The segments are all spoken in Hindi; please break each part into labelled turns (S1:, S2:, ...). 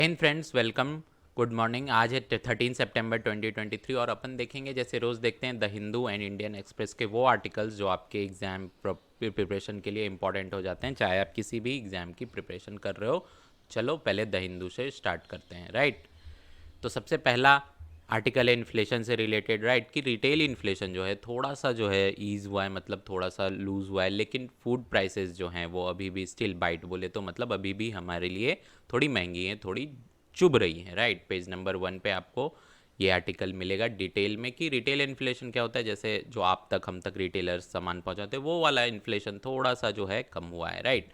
S1: इन फ्रेंड्स वेलकम, गुड मॉर्निंग। आज है 13 सितंबर 2023 और अपन देखेंगे जैसे रोज़ देखते हैं the Hindu and Indian express के वो आर्टिकल्स जो आपके एग्ज़ाम प्रिपरेशन के लिए इंपॉर्टेंट हो जाते हैं, चाहे आप किसी भी एग्ज़ाम की प्रिपरेशन कर रहे हो। चलो पहले द हिंदू से स्टार्ट करते हैं, राइट। तो सबसे पहला आर्टिकल है इन्फ्लेशन से रिलेटेड, राइट, कि रिटेल इन्फ्लेशन जो है थोड़ा सा जो है ईज हुआ है, मतलब थोड़ा सा लूज हुआ है, लेकिन फूड प्राइसेस जो हैं वो अभी भी स्टिल बाइट बोले तो मतलब अभी भी हमारे लिए थोड़ी महंगी है, थोड़ी चुभ रही है, राइट। पेज नंबर 1 पे आपको ये आर्टिकल मिलेगा डिटेल में कि रिटेल इन्फ्लेशन क्या होता है। जैसे जो आप तक हम तक रिटेलर्स सामान पहुंचाते हैं वो वाला इन्फ्लेशन थोड़ा सा जो है कम हुआ है, राइट।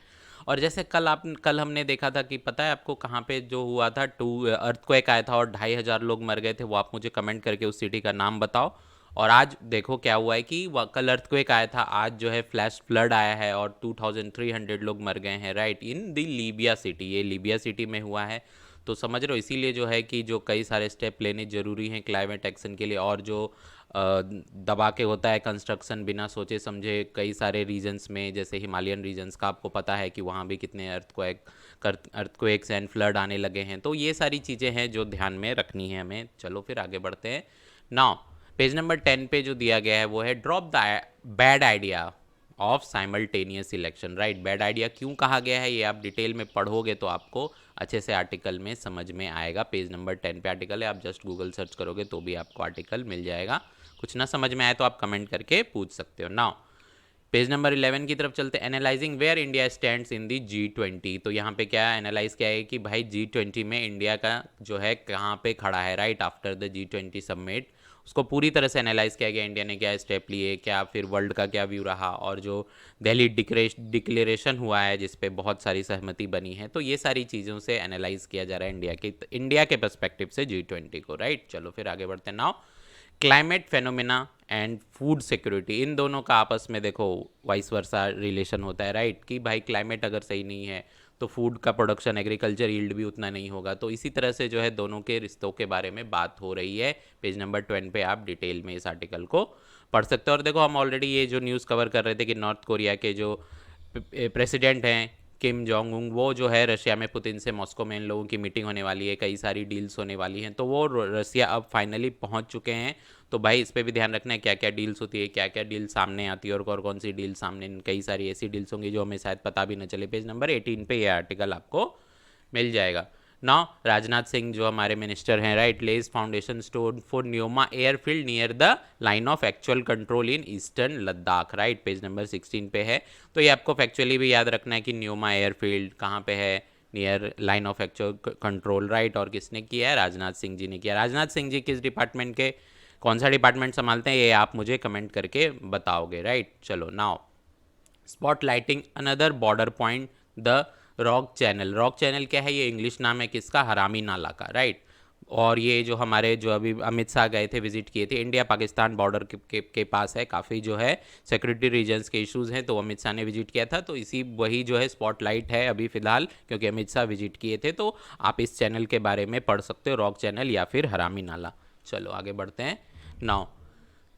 S1: और जैसे कल हमने देखा था कि पता है आपको कहाँ पे जो हुआ था, अर्थक्वेक आया था और 2,500 लोग मर गए थे। वो आप मुझे कमेंट करके उस सिटी का नाम बताओ। और आज देखो क्या हुआ है कि कल अर्थक्वेक आया था, आज जो है फ्लैश फ्लड आया है और 2,300 लोग मर गए हैं, राइट, इन दी लीबिया सिटी। ये लीबिया सिटी में हुआ है। तो समझ रहे हो, इसीलिए जो है कि जो कई सारे स्टेप लेने ज़रूरी हैं क्लाइमेट एक्शन के लिए। और जो दबा के होता है कंस्ट्रक्शन बिना सोचे समझे कई सारे रीजन्स में, जैसे हिमालयन रीजन्स का आपको पता है कि वहाँ भी कितने अर्थक्वेक्स एंड फ्लड आने लगे हैं। तो ये सारी चीज़ें हैं जो ध्यान में रखनी है हमें। चलो फिर आगे बढ़ते हैं। नाउ पेज नंबर 10 पे जो दिया गया है वो है drop the bad idea of simultaneous election, right. Bad idea क्यों कहा गया है ये आप डिटेल में पढ़ोगे तो आपको अच्छे से आर्टिकल में समझ में आएगा। पेज नंबर 10 पे आर्टिकल है, आप जस्ट गूगल सर्च करोगे तो भी आपको आर्टिकल मिल जाएगा। कुछ ना समझ में आए तो आप कमेंट करके पूछ सकते हो। नाउ पेज नंबर 11 की तरफ चलते, analysing where India stands in the G20। तो यहाँ पे क्या एनालाइज किया है कि भाई G20 में इंडिया का जो है कहाँ पे खड़ा है, right, after the G20 submit. उसको पूरी तरह से एनालाइज किया गया, इंडिया ने क्या स्टेप लिए, क्या फिर वर्ल्ड का क्या व्यू रहा, और जो दिल्ली डिक्लेरेशन हुआ है जिस पे बहुत सारी सहमति बनी है। तो ये सारी चीज़ों से एनालाइज किया जा रहा है इंडिया के पर्सपेक्टिव से G20 को, राइट। चलो फिर आगे बढ़ते हैं। Now climate phenomena and food security, इन दोनों का आपस में देखो वाइस वर्सा रिलेशन होता है, राइट, कि भाई क्लाइमेट अगर सही नहीं है तो फूड का प्रोडक्शन, एग्रीकल्चर यील्ड भी उतना नहीं होगा। तो इसी तरह से जो है दोनों के रिश्तों के बारे में बात हो रही है। पेज नंबर 10 पे आप डिटेल में इस आर्टिकल को पढ़ सकते हो। और देखो हम ऑलरेडी ये जो न्यूज़ कवर कर रहे थे कि नॉर्थ कोरिया के जो प्रेसिडेंट हैं किम जोंग उंग, वो जो है रशिया में पुतिन से मॉस्को में इन लोगों की मीटिंग होने वाली है, कई सारी डील्स होने वाली हैं। तो वो रशिया अब फाइनली पहुंच चुके हैं। तो भाई इस पे भी ध्यान रखना है क्या क्या डील्स होती है, क्या क्या डील सामने आती है और कौन सी डील सामने। कई सारी ऐसी डील्स होंगी जो हमें शायद पता भी न चले। पेज नंबर 18 पे ये आर्टिकल आपको मिल जाएगा। नाउ राजनाथ सिंह जो हमारे मिनिस्टर हैं, right, lays foundation stone for Nyoma airfield near the line of actual control in eastern Ladakh, right, page number 16 पे है। तो ये आपको फैक्चुअली भी याद रखना है कि न्योमा एयरफील्ड कहाँ पे है, near line of actual control, right. और किसने किया है, राजनाथ सिंह जी ने किया। राजनाथ सिंह जी किस डिपार्टमेंट के, कौन सा डिपार्टमेंट संभालते हैं, ये आप मुझे कमेंट करके बताओगे, राइट। चलो now spotlighting another border point the rock channel. Rock channel क्या है, ये इंग्लिश नाम है किसका, हरामी नाला का, राइट। और ये जो हमारे जो अभी अमित शाह गए थे, विजिट किए थे, इंडिया पाकिस्तान बॉर्डर के पास है, काफ़ी जो है सिक्योरिटी रीजन्स के इश्यूज हैं। तो अमित शाह ने विजिट किया था, तो इसी वही जो है स्पॉटलाइट है अभी फिलहाल, क्योंकि अमित शाह विजिट किए थे। तो आप इस चैनल के बारे में पढ़ सकते हो, रॉक चैनल या फिर हरामी नाला। चलो आगे बढ़ते हैं। Now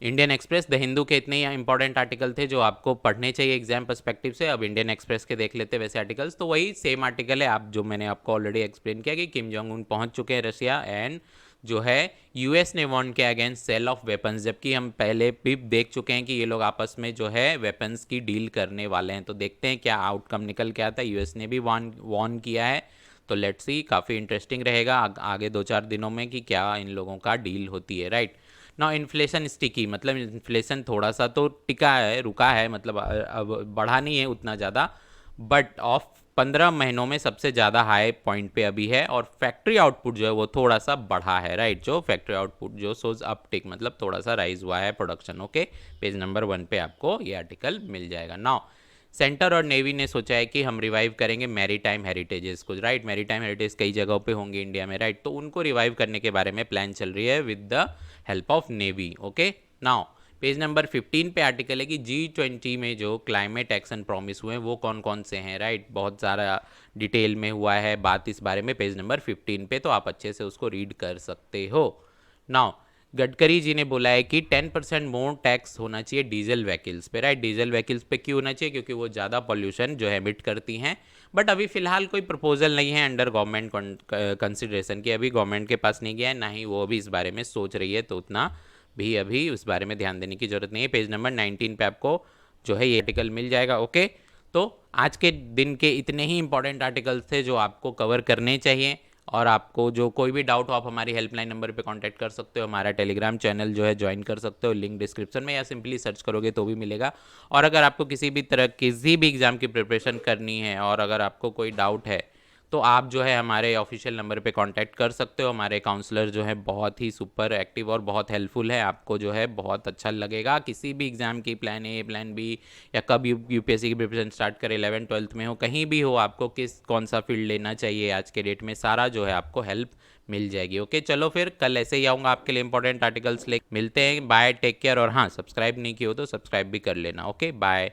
S1: Indian express, the Hindu के इतने ही इंपॉर्टेंट आर्टिकल थे जो आपको पढ़ने चाहिए एग्जाम पर्सपेक्टिव से। अब इंडियन एक्सप्रेस के देख लेते हैं वैसे आर्टिकल्स। तो वही सेम आर्टिकल है आप जो मैंने आपको ऑलरेडी एक्सप्लेन किया कि किम जोंग उन पहुंच चुके हैं रशिया, एंड जो है यूएस ने वॉर्न किया अगेंस्ट सेल ऑफ वेपन्स। जबकि हम पहले भी देख चुके हैं कि ये लोग आपस में जो है वेपन्स की डील करने वाले हैं। तो देखते हैं क्या आउटकम निकल के आता है। यूएस ने भी वॉर्न किया है, तो लेट्स सी, काफ़ी इंटरेस्टिंग रहेगा आगे 2-4 दिनों में कि क्या इन लोगों का डील होती है, राइट। ना इन्फ्लेशन स्टिकी, मतलब इन्फ्लेशन थोड़ा सा तो टिका है, रुका है, मतलब अब बढ़ा नहीं है उतना ज़्यादा, बट ऑफ 15 महीनों में सबसे ज़्यादा हाई पॉइंट पे अभी है। और फैक्ट्री आउटपुट जो है वो थोड़ा सा बढ़ा है, राइट, जो फैक्ट्री आउटपुट जो सोज अपटिक, मतलब थोड़ा सा राइज हुआ है प्रोडक्शन। ओके, पेज नंबर 1 पे आपको ये आर्टिकल मिल जाएगा। नाउ सेंटर और नेवी ने सोचा है कि हम रिवाइव करेंगे मैरीटाइम हेरिटेजेस को, राइट। मैरीटाइम हेरिटेज कई जगहों पे होंगे इंडिया में, राइट, तो उनको रिवाइव करने के बारे में प्लान चल रही है with the help of navy. Okay, now page number 15 पे आर्टिकल है कि G20 में जो क्लाइमेट एक्शन प्रॉमिस हुए हैं वो कौन कौन से हैं, राइट। बहुत सारा डिटेल में हुआ है बात इस बारे में पेज नंबर 15 पे, तो आप अच्छे से उसको रीड कर सकते हो। नाउ गडकरी जी ने बोला है कि 10% मोर टैक्स होना चाहिए डीजल व्हीकल्स पे, राइट। डीजल व्हीकल्स पे क्यों होना चाहिए? क्योंकि वो ज़्यादा पॉल्यूशन जो है एमिट करती हैं। बट अभी फिलहाल कोई प्रपोजल नहीं है अंडर गवर्नमेंट कंसिडरेशन की, अभी गवर्नमेंट के पास नहीं गया है, ना ही वो अभी इस बारे में सोच रही है, तो उतना भी अभी उस बारे में ध्यान देने की जरूरत नहीं है। पेज नंबर 19 पे आपको जो है ये आर्टिकल मिल जाएगा। ओके, तो आज के दिन के इतने ही इंपॉर्टेंट आर्टिकल्स थे जो आपको कवर करने चाहिए। और आपको जो कोई भी डाउट हो आप हमारी हेल्पलाइन नंबर पे कांटेक्ट कर सकते हो, हमारा टेलीग्राम चैनल जो है ज्वाइन कर सकते हो, लिंक डिस्क्रिप्शन में या सिंपली सर्च करोगे तो भी मिलेगा। और अगर आपको किसी भी तरह किसी भी एग्ज़ाम की प्रिपरेशन करनी है और अगर आपको कोई डाउट है तो आप जो है हमारे ऑफिशियल नंबर पे कांटेक्ट कर सकते हो। हमारे काउंसलर जो है बहुत ही सुपर एक्टिव और बहुत हेल्पफुल है, आपको जो है बहुत अच्छा लगेगा। किसी भी एग्ज़ाम की प्लान ए प्लान बी या कब यूपीएससी की प्रिपरेशन स्टार्ट करें, 11th-12th में हो, कहीं भी हो, आपको कौन सा फील्ड लेना चाहिए आज के डेट में, सारा जो है आपको हेल्प मिल जाएगी। ओके, चलो फिर कल ऐसे ही आऊँगा आपके लिए इंपॉर्टेंट आर्टिकल्स ले। मिलते हैं, बाय, टेक केयर। और हाँ, सब्सक्राइब नहीं किया हो तो सब्सक्राइब भी कर लेना। Okay, bye.